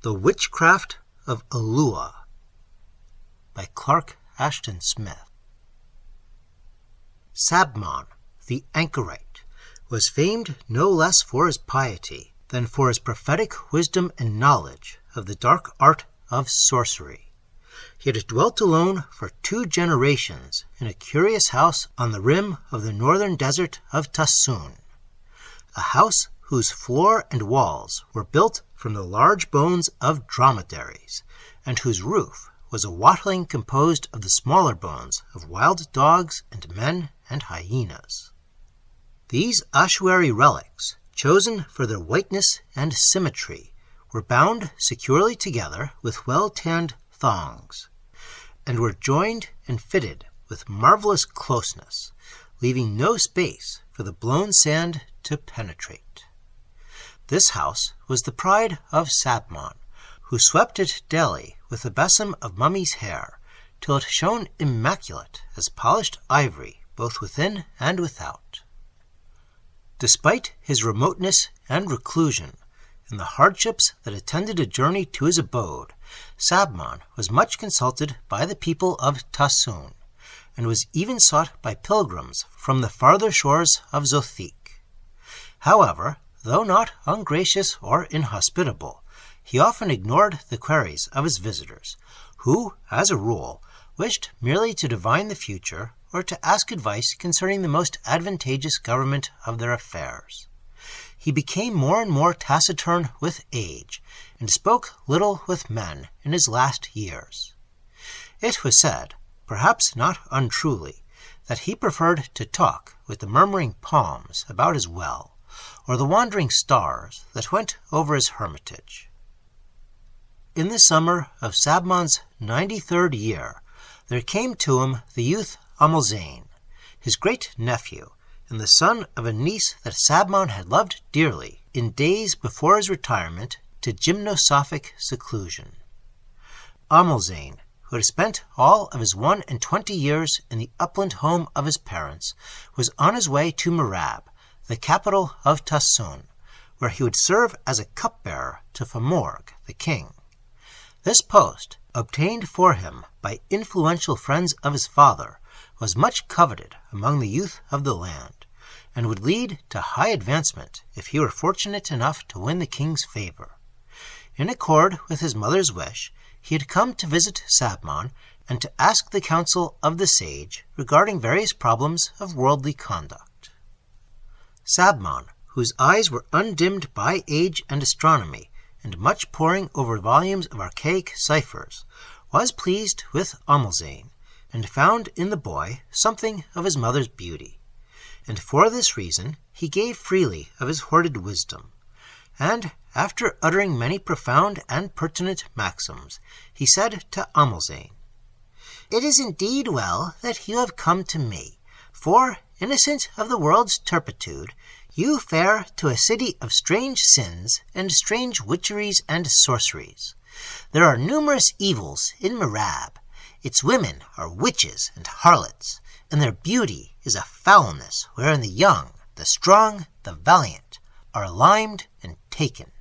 The Witchcraft of Ulua by Clark Ashton Smith. Sabmon, the anchorite, was famed no less for his piety than for his prophetic wisdom and knowledge of the dark art of sorcery. He had dwelt alone for 2 generations in a curious house on the rim of the northern desert of Tassoon, a house whose floor and walls were built from the large bones of dromedaries, and whose roof was a watling composed of the smaller bones of wild dogs and men and hyenas. These ossuary relics, chosen for their whiteness and symmetry, were bound securely together with well-tanned thongs, and were joined and fitted with marvelous closeness, leaving no space for the blown sand to penetrate. This house was the pride of Sabmon, who swept it daily with a besom of mummy's hair, till it shone immaculate as polished ivory both within and without. Despite his remoteness and reclusion, and the hardships that attended a journey to his abode, Sabmon was much consulted by the people of Tassoon, and was even sought by pilgrims from the farther shores of Zothique. However, though not ungracious or inhospitable, he often ignored the queries of his visitors, who, as a rule, wished merely to divine the future or to ask advice concerning the most advantageous government of their affairs. He became more and more taciturn with age, and spoke little with men in his last years. It was said, perhaps not untruly, that he preferred to talk with the murmuring palms about his well, or the wandering stars that went over his hermitage. In the summer of Sabmon's 93rd year, there came to him the youth Amalzain, his great-nephew, and the son of a niece that Sabmon had loved dearly in days before his retirement to gymnosophic seclusion. Amalzain, who had spent all of his 21 years in the upland home of his parents, was on his way to Merab, the capital of Tassoon, where he would serve as a cupbearer to Famorgh, the king. This post, obtained for him by influential friends of his father, was much coveted among the youth of the land, and would lead to high advancement if he were fortunate enough to win the king's favor. In accord with his mother's wish, he had come to visit Sabmon and to ask the counsel of the sage regarding various problems of worldly conduct. Sabmon, whose eyes were undimmed by age and astronomy, and much poring over volumes of archaic ciphers, was pleased with Amalzain, and found in the boy something of his mother's beauty. And for this reason he gave freely of his hoarded wisdom, and, after uttering many profound and pertinent maxims, he said to Amalzain, "It is indeed well that you have come to me, for, innocent of the world's turpitude, you fare to a city of strange sins and strange witcheries and sorceries. There are numerous evils in Merab. Its women are witches and harlots, and their beauty is a foulness wherein the young, the strong, the valiant are limed and taken."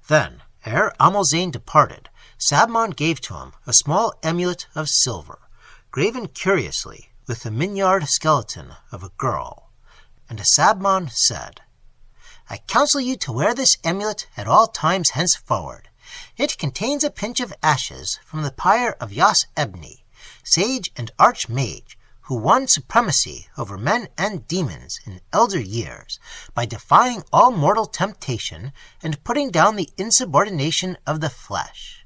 Then, ere Amalzain departed, Sabmon gave to him a small amulet of silver, graven curiously with the migniard skeleton of a girl. And Sabmon said, "I counsel you to wear this amulet at all times henceforward. It contains a pinch of ashes from the pyre of Yas Ebni, sage and archmage, who won supremacy over men and demons in elder years by defying all mortal temptation and putting down the insubordination of the flesh.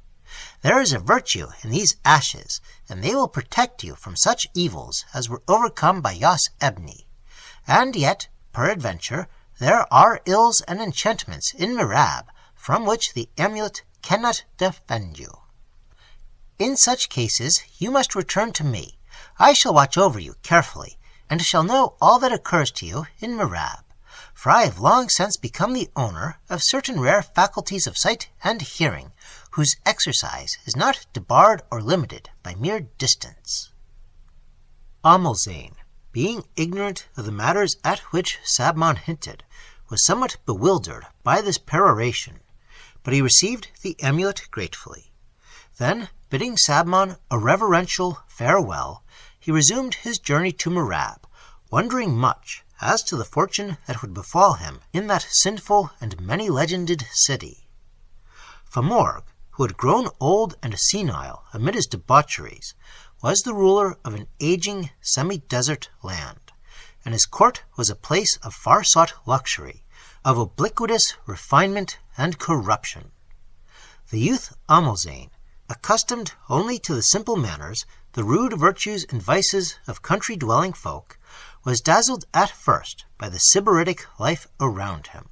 There is a virtue in these ashes, and they will protect you from such evils as were overcome by Yas Ebni. And yet, peradventure, there are ills and enchantments in Merab from which the amulet cannot defend you. In such cases you must return to me. I shall watch over you carefully, and shall know all that occurs to you in Merab, for I have long since become the owner of certain rare faculties of sight and hearing, whose exercise is not debarred or limited by mere distance." Amalzain, being ignorant of the matters at which Sabmon hinted, was somewhat bewildered by this peroration, but he received the amulet gratefully. Then, bidding Sabmon a reverential farewell, he resumed his journey to Merab, wondering much as to the fortune that would befall him in that sinful and many-legended city. Famorgh, who had grown old and senile amid his debaucheries, was the ruler of an aging semi-desert land, and his court was a place of far-sought luxury, of obliquitous refinement and corruption. The youth Amalzain, accustomed only to the simple manners, the rude virtues and vices of country-dwelling folk, was dazzled at first by the sybaritic life around him.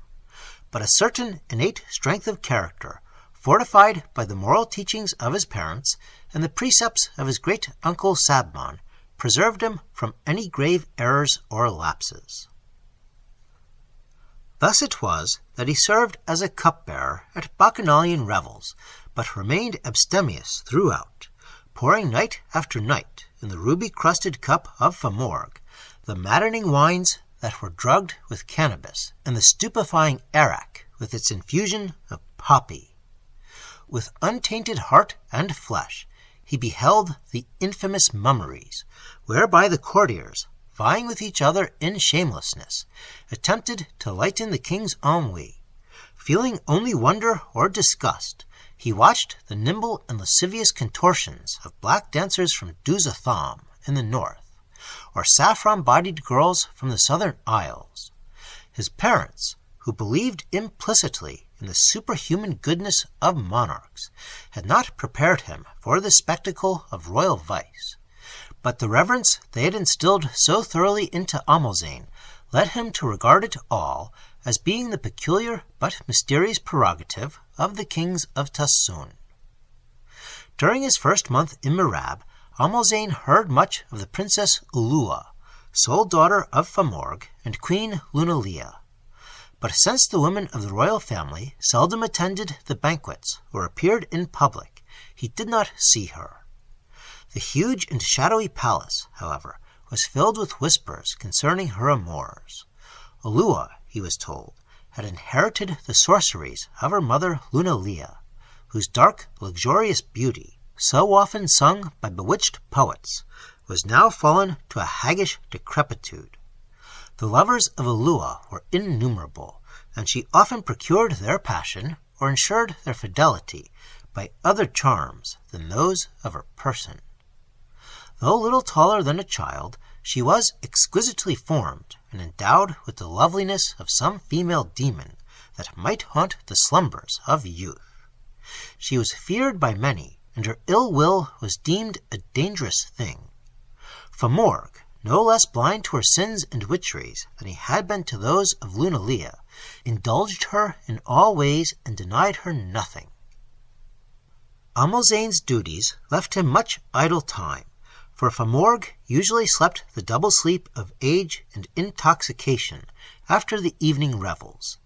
But a certain innate strength of character, fortified by the moral teachings of his parents and the precepts of his great-uncle Sabmon, preserved him from any grave errors or lapses. Thus it was that he served as a cupbearer at bacchanalian revels, but remained abstemious throughout, pouring night after night in the ruby-crusted cup of Famorgh the maddening wines that were drugged with cannabis, and the stupefying arrack with its infusion of poppy. With untainted heart and flesh, he beheld the infamous mummeries, whereby the courtiers, vying with each other in shamelessness, attempted to lighten the king's ennui. Feeling only wonder or disgust, he watched the nimble and lascivious contortions of black dancers from Duzatham in the north, or saffron-bodied girls from the southern isles. His parents, who believed implicitly in the superhuman goodness of monarchs, had not prepared him for the spectacle of royal vice, but the reverence they had instilled so thoroughly into Amalzain led him to regard it all as being the peculiar but mysterious prerogative of the kings of Tassun. During his first month in Merab, Amalzain heard much of the Princess Ulua, sole daughter of Famorgh and Queen Lunalia. But since the women of the royal family seldom attended the banquets or appeared in public, he did not see her. The huge and shadowy palace, however, was filled with whispers concerning her amours. Ulua, he was told, had inherited the sorceries of her mother Lunalia, whose dark, luxurious beauty, so often sung by bewitched poets, was now fallen to a haggish decrepitude. The lovers of Ulua were innumerable, and she often procured their passion or ensured their fidelity by other charms than those of her person. Though little taller than a child, she was exquisitely formed and endowed with the loveliness of some female demon that might haunt the slumbers of youth. She was feared by many, and her ill will was deemed a dangerous thing. Famorgh, no less blind to her sins and witcheries than he had been to those of Lunalia, indulged her in all ways and denied her nothing. Amalzain's duties left him much idle time, for Famorgh usually slept the double sleep of age and intoxication after the evening revels.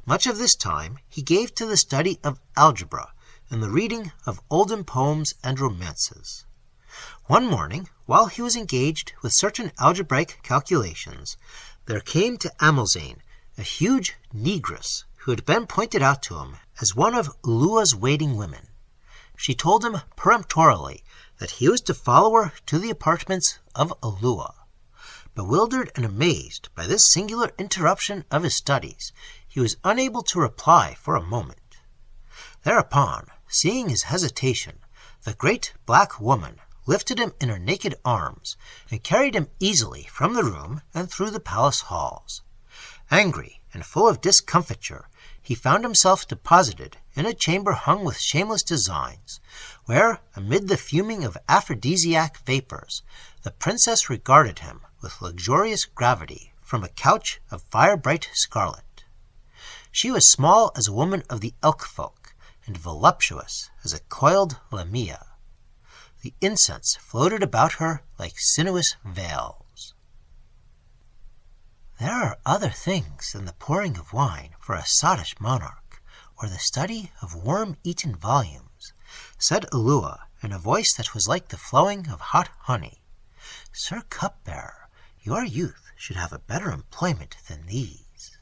Much of this time he gave to the study of algebra and the reading of olden poems and romances. One morning, while he was engaged with certain algebraic calculations, there came to Amalzain a huge negress who had been pointed out to him as one of Ulua's waiting women. She told him peremptorily that he was to follow her to the apartments of Ulua. Bewildered and amazed by this singular interruption of his studies, he was unable to reply for a moment. Thereupon, seeing his hesitation, the great black woman lifted him in her naked arms and carried him easily from the room and through the palace halls. Angry and full of discomfiture, he found himself deposited in a chamber hung with shameless designs, where, amid the fuming of aphrodisiac vapors, the princess regarded him with luxurious gravity from a couch of fire-bright scarlet. She was small as a woman of the elk folk, and voluptuous as a coiled lamia. The incense floated about her like sinuous veils. "There are other things than the pouring of wine for a sottish monarch, or the study of worm-eaten volumes," said Ulua in a voice that was like the flowing of hot honey. "Sir Cupbearer, your youth should have a better employment than these."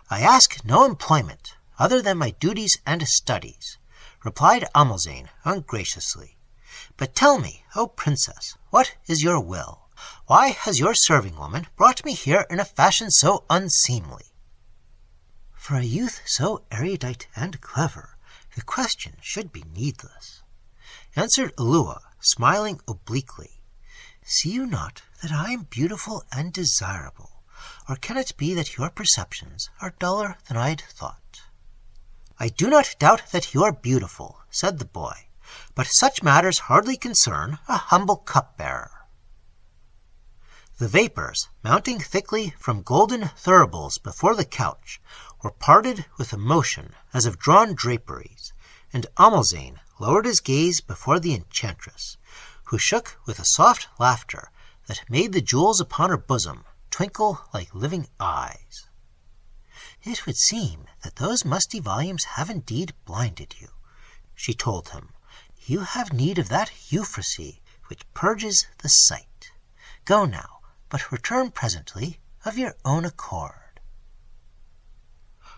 "I ask no employment," other than my duties and studies," replied Amalzane ungraciously. "But tell me, O princess, what is your will? Why has your serving woman brought me here in a fashion so unseemly?" "For a youth so erudite and clever, the question should be needless," answered Ulua, smiling obliquely. "See you not that I am beautiful and desirable, or can it be that your perceptions are duller than I'd thought?" "I do not doubt that you are beautiful," said the boy, "but such matters hardly concern a humble cupbearer." The vapors, mounting thickly from golden thuribles before the couch, were parted with a motion as of drawn draperies, and Amalzane lowered his gaze before the enchantress, who shook with a soft laughter that made the jewels upon her bosom twinkle like living eyes. "It would seem that those musty volumes have indeed blinded you," she told him. "You have need of that euphrasy which purges the sight. Go now, but return presently of your own accord."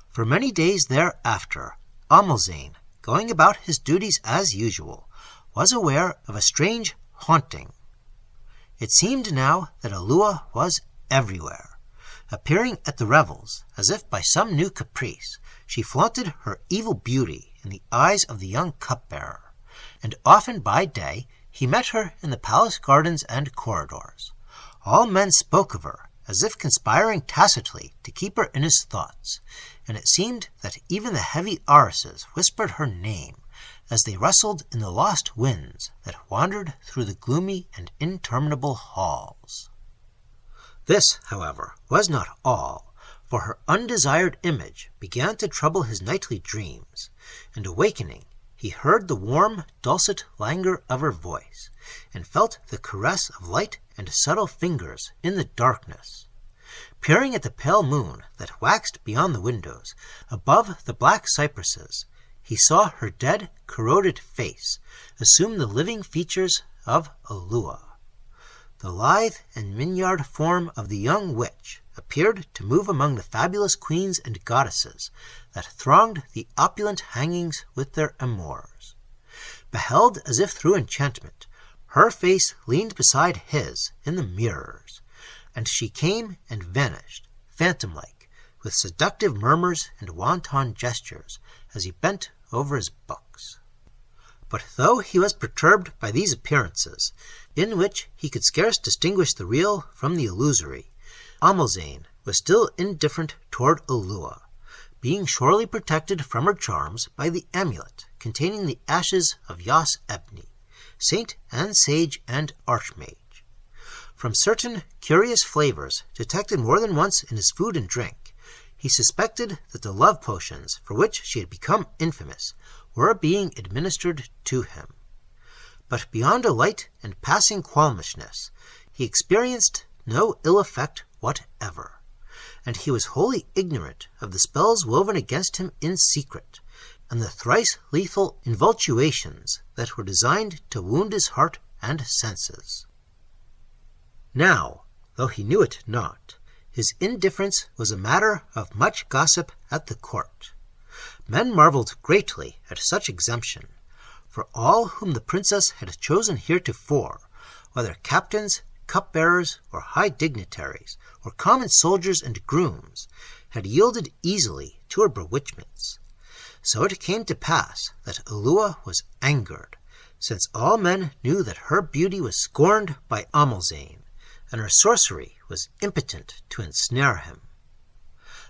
For many days thereafter, Amalzane, going about his duties as usual, was aware of a strange haunting. It seemed now that Ulua was everywhere. Appearing at the revels, as if by some new caprice, she flaunted her evil beauty in the eyes of the young cupbearer, and often by day he met her in the palace gardens and corridors. All men spoke of her, as if conspiring tacitly to keep her in his thoughts, and it seemed that even the heavy arises whispered her name, as they rustled in the lost winds that wandered through the gloomy and interminable halls. This, however, was not all, for her undesired image began to trouble his nightly dreams, and awakening, he heard the warm, dulcet languor of her voice, and felt the caress of light and subtle fingers in the darkness. Peering at the pale moon that waxed beyond the windows, above the black cypresses, he saw her dead, corroded face assume the living features of Ulua. The lithe and migniard form of the young witch appeared to move among the fabulous queens and goddesses that thronged the opulent hangings with their amours. Beheld as if through enchantment, her face leaned beside his in the mirrors, and she came and vanished, phantom-like, with seductive murmurs and wanton gestures, as he bent over his books. But though he was perturbed by these appearances, in which he could scarce distinguish the real from the illusory, Amalzane was still indifferent toward Ulua, being surely protected from her charms by the amulet containing the ashes of Yas Ebni, saint and sage and archmage. From certain curious flavors detected more than once in his food and drink, he suspected that the love potions for which she had become infamous were being administered to him. But beyond a light and passing qualmishness, he experienced no ill effect whatever, and he was wholly ignorant of the spells woven against him in secret, and the thrice lethal invultuations that were designed to wound his heart and senses. Now, though he knew it not, his indifference was a matter of much gossip at the court. Men marveled greatly at such exemption, for all whom the princess had chosen heretofore, whether captains, cupbearers, or high dignitaries, or common soldiers and grooms, had yielded easily to her bewitchments. So it came to pass that Ulua was angered, since all men knew that her beauty was scorned by Amalzane, and her sorcery was impotent to ensnare him.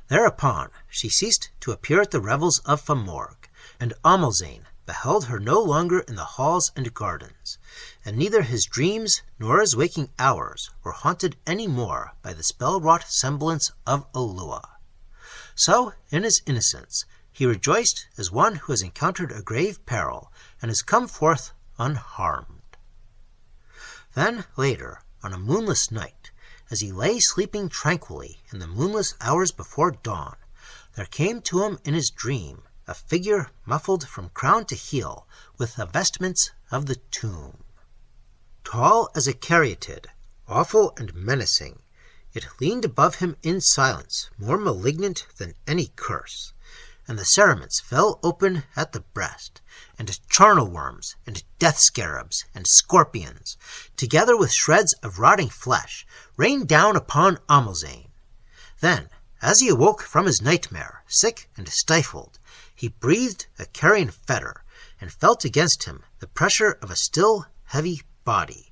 Thereupon she ceased to appear at the revels of Famorgh, and Amalzane beheld her no longer in the halls and gardens, and neither his dreams nor his waking hours were haunted any more by the spell-wrought semblance of Ulua. So, in his innocence, he rejoiced as one who has encountered a grave peril and has come forth unharmed. Then, later, on a moonless night, as he lay sleeping tranquilly in the moonless hours before dawn, there came to him in his dream a figure muffled from crown to heel with the vestments of the tomb. Tall as a caryatid, awful and menacing, it leaned above him in silence more malignant than any curse, and the cerements fell open at the breast, and charnel worms, and death scarabs, and scorpions, together with shreds of rotting flesh, rained down upon Amalzane. Then, as he awoke from his nightmare, sick and stifled, he breathed a carrion fetor, and felt against him the pressure of a still, heavy body.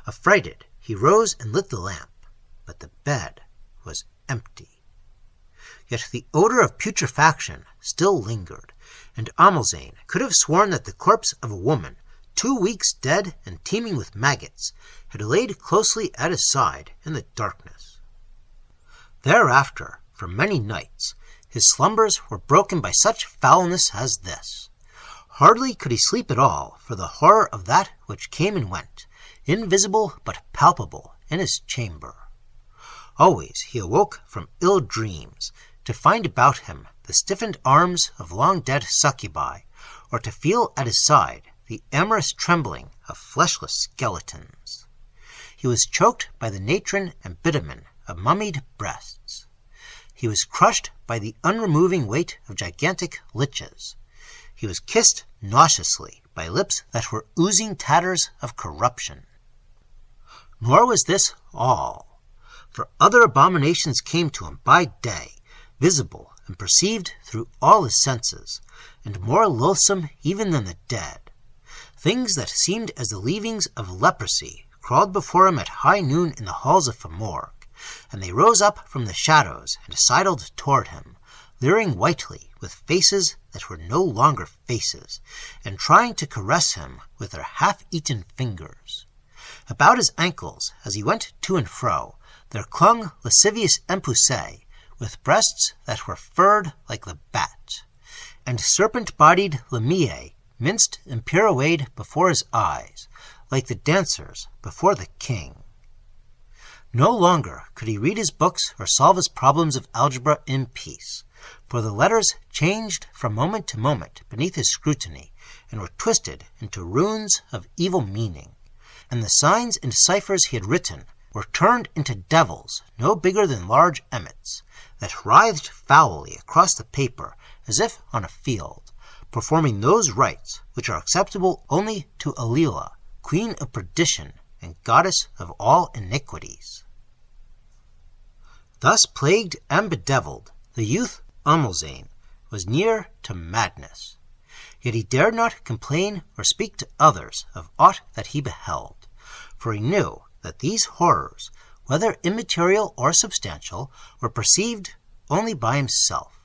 Affrighted, he rose and lit the lamp, but the bed was empty. Yet the odor of putrefaction still lingered, and Amalzane could have sworn that the corpse of a woman, 2 weeks dead and teeming with maggots, had laid closely at his side in the darkness. Thereafter, for many nights, his slumbers were broken by such foulness as this. Hardly could he sleep at all for the horror of that which came and went, invisible but palpable, in his chamber. Always he awoke from ill dreams, to find about him the stiffened arms of long-dead succubi, or to feel at his side the amorous trembling of fleshless skeletons. He was choked by the natron and bitumen of mummied breasts. He was crushed by the unremoving weight of gigantic liches. He was kissed nauseously by lips that were oozing tatters of corruption. Nor was this all, for other abominations came to him by day, visible and perceived through all his senses, and more loathsome even than the dead. Things that seemed as the leavings of leprosy crawled before him at high noon in the halls of Famorgh, and they rose up from the shadows and sidled toward him, leering whitely with faces that were no longer faces, and trying to caress him with their half-eaten fingers. About his ankles, as he went to and fro, there clung lascivious empusae, with breasts that were furred like the bat, and serpent-bodied lamiae minced and pirouetted before his eyes, like the dancers before the king. No longer could he read his books or solve his problems of algebra in peace, for the letters changed from moment to moment beneath his scrutiny, and were twisted into runes of evil meaning, and the signs and ciphers he had written were turned into devils no bigger than large emmets, that writhed foully across the paper as if on a field, performing those rites which are acceptable only to Ulua, queen of perdition and goddess of all iniquities. Thus plagued and bedeviled, the youth Amalzane was near to madness. Yet he dared not complain or speak to others of aught that he beheld, for he knew that these horrors, whether immaterial or substantial, were perceived only by himself.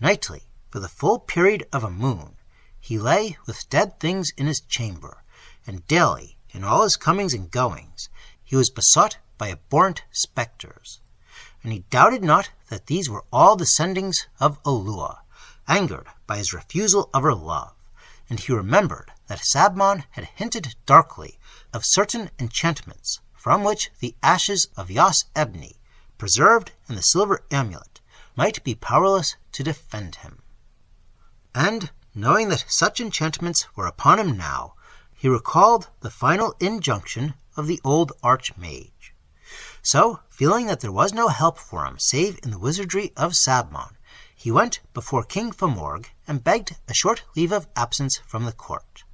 Nightly, for the full period of a moon, he lay with dead things in his chamber, and daily, in all his comings and goings, he was besought by abhorrent spectres. And he doubted not that these were all descendings of Ulua, angered by his refusal of her love, and he remembered that Sabmon had hinted darkly of certain enchantments from which the ashes of Yas Ebni, preserved in the silver amulet, might be powerless to defend him. And, knowing that such enchantments were upon him now, he recalled the final injunction of the old archmage. So, feeling that there was no help for him save in the wizardry of Sabmon, he went before King Famorgh and begged a short leave of absence from the court.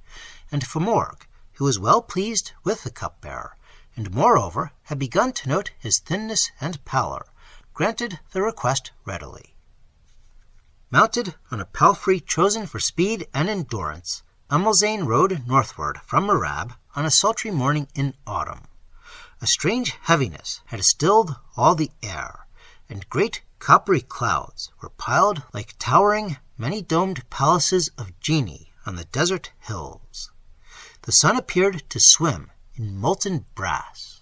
And Famorgh, who was well pleased with the cupbearer, and moreover had begun to note his thinness and pallor, granted the request readily. Mounted on a palfrey chosen for speed and endurance, Amalzane rode northward from Merab on a sultry morning in autumn. A strange heaviness had stilled all the air, and great coppery clouds were piled like towering, many-domed palaces of genii on the desert hills. The sun appeared to swim in molten brass.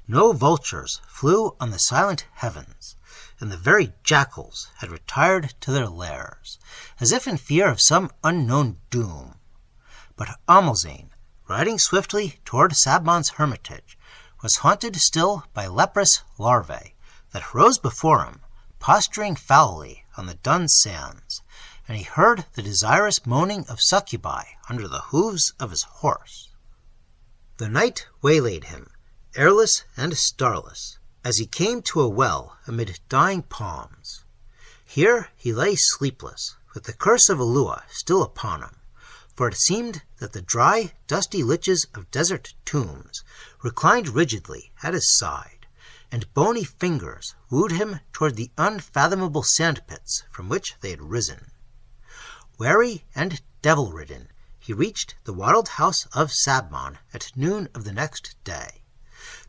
No vultures flew on the silent heavens, and the very jackals had retired to their lairs, as if in fear of some unknown doom. But Amalzane, riding swiftly toward Sabmon's hermitage, was haunted still by leprous larvae that rose before him, posturing foully on the dun sands, and he heard the desirous moaning of succubi under the hooves of his horse. The night waylaid him, airless and starless, as he came to a well amid dying palms. Here he lay sleepless, with the curse of Ulua still upon him, for it seemed that the dry, dusty liches of desert tombs reclined rigidly at his side, and bony fingers wooed him toward the unfathomable sandpits from which they had risen. Weary and devil-ridden, he reached the wattled house of Sabmon at noon of the next day.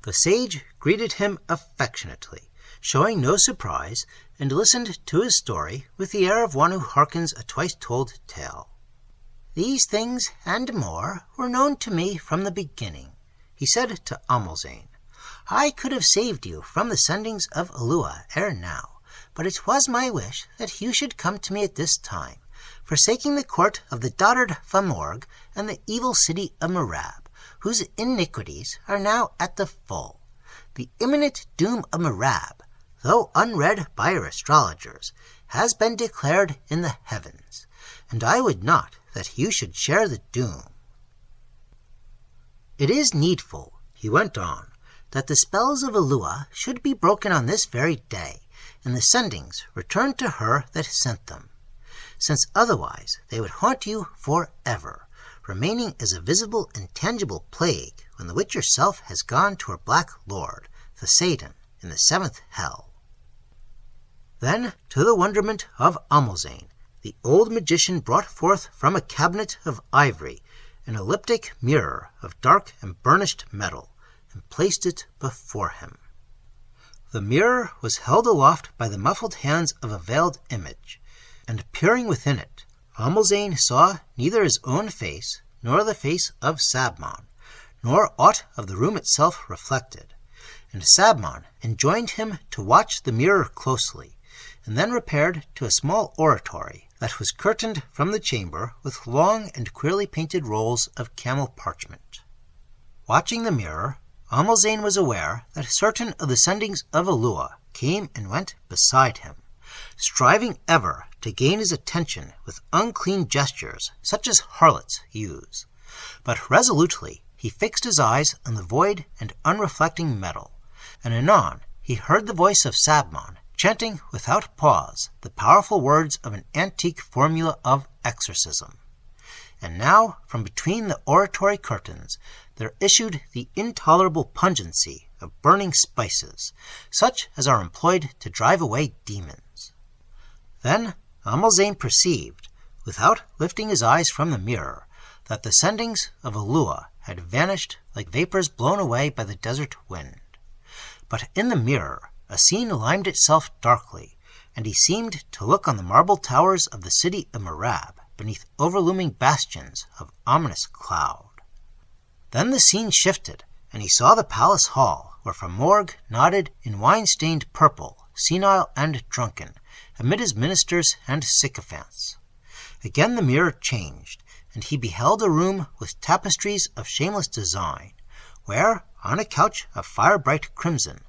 The sage greeted him affectionately, showing no surprise, and listened to his story with the air of one who hearkens a twice-told tale. "These things and more were known to me from the beginning," he said to Amalzane. "I could have saved you from the sendings of Ulua ere now, but it was my wish that you should come to me at this time, forsaking the court of the dotard Famorgh and the evil city of Merab, whose iniquities are now at the full. The imminent doom of Merab, though unread by our astrologers, has been declared in the heavens, and I would not that you should share the doom. It is needful," he went on, "that the spells of Ulua should be broken on this very day, and the sendings returned to her that sent them, since otherwise they would haunt you forever, remaining as a visible and tangible plague when the witch herself has gone to her black lord, the Satan, in the seventh hell." Then, to the wonderment of Amalzane, the old magician brought forth from a cabinet of ivory an elliptic mirror of dark and burnished metal, and placed it before him. The mirror was held aloft by the muffled hands of a veiled image, and peering within it, Amalzane saw neither his own face, nor the face of Sabmon, nor aught of the room itself reflected, and Sabmon enjoined him to watch the mirror closely, and then repaired to a small oratory that was curtained from the chamber with long and queerly painted rolls of camel parchment. Watching the mirror, Amalzane was aware that certain of the sendings of Ulua came and went beside him, striving ever to gain his attention with unclean gestures such as harlots use. But resolutely he fixed his eyes on the void and unreflecting metal, and anon he heard the voice of Sabmon chanting without pause the powerful words of an antique formula of exorcism. And now, from between the oratory curtains, there issued the intolerable pungency of burning spices, such as are employed to drive away demons. Then Amalzane perceived, without lifting his eyes from the mirror, that the sendings of Ulua had vanished like vapors blown away by the desert wind. But in the mirror a scene limned itself darkly, and he seemed to look on the marble towers of the city of Merab beneath overlooming bastions of ominous cloud. Then the scene shifted, and he saw the palace hall, where Famorgh nodded in wine-stained purple, senile and drunken, amid his ministers and sycophants. Again the mirror changed, and he beheld a room with tapestries of shameless design, where, on a couch of fire-bright crimson,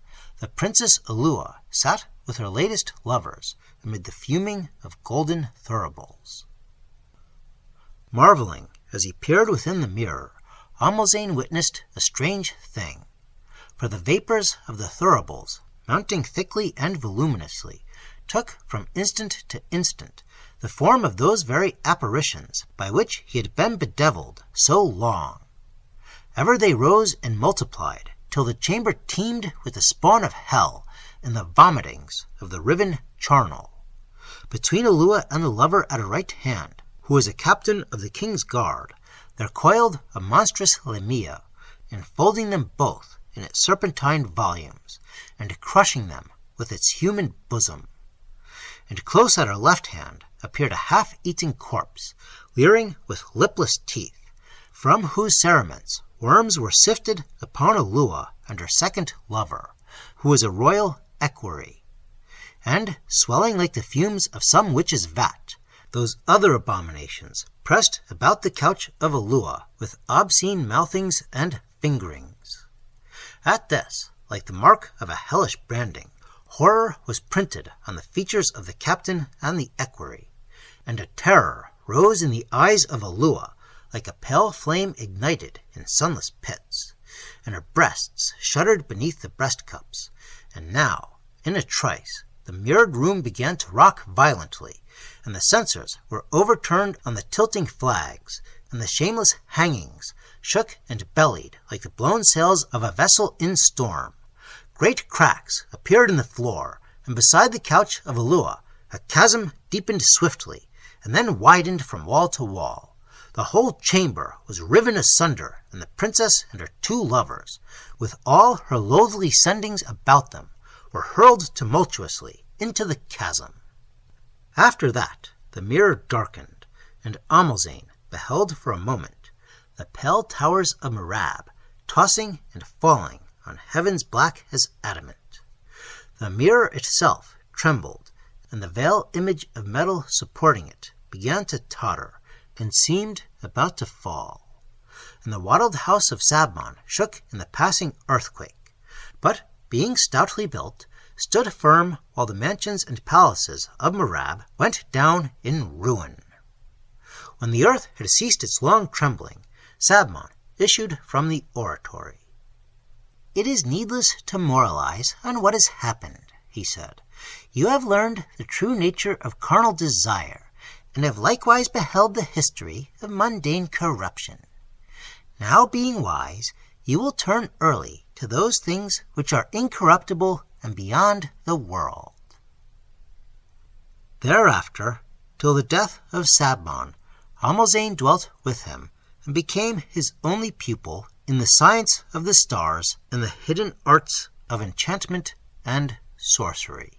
the Princess Ulua sat with her latest lovers amid the fuming of golden thuribles. Marveling as he peered within the mirror, Amalzane witnessed a strange thing. For the vapors of the thuribles, mounting thickly and voluminously, took from instant to instant the form of those very apparitions by which he had been bedeviled so long. Ever they rose and multiplied, till the chamber teemed with the spawn of hell and the vomitings of the riven charnel. Between Ulua and the lover at her right hand, who was a captain of the king's guard, there coiled a monstrous lemia, enfolding them both in its serpentine volumes, and crushing them with its human bosom. And close at her left hand appeared a half-eaten corpse, leering with lipless teeth, from whose cerements worms were sifted upon Ulua and her second lover, who was a royal equerry. And, swelling like the fumes of some witch's vat, those other abominations pressed about the couch of Ulua with obscene mouthings and fingerings. At this, like the mark of a hellish branding, horror was printed on the features of the captain and the equerry, and a terror rose in the eyes of Ulua like a pale flame ignited in sunless pits, and her breasts shuddered beneath the breast-cups, and now, in a trice, the mirrored room began to rock violently, and the censers were overturned on the tilting flags, and the shameless hangings shook and bellied like the blown sails of a vessel in storm. Great cracks appeared in the floor, and beside the couch of Ulua a chasm deepened swiftly, and then widened from wall to wall. The whole chamber was riven asunder, and the princess and her 2 lovers, with all her loathly sendings about them, were hurled tumultuously into the chasm. After that the mirror darkened, and Amalzane beheld for a moment the pale towers of Merab tossing and falling on heavens black as adamant. The mirror itself trembled, and the veil image of metal supporting it began to totter, and seemed about to fall. And the wattled house of Sabmon shook in the passing earthquake, but, being stoutly built, stood firm, while the mansions and palaces of Merab went down in ruin. When the earth had ceased its long trembling, Sabmon issued from the oratory. "It is needless to moralize on what has happened," he said. "You have learned the true nature of carnal desire, and have likewise beheld the history of mundane corruption. Now, being wise, you will turn early to those things which are incorruptible and beyond the world." Thereafter, till the death of Sabmon, Amalzane dwelt with him, and became his only pupil in the science of the stars and the hidden arts of enchantment and sorcery.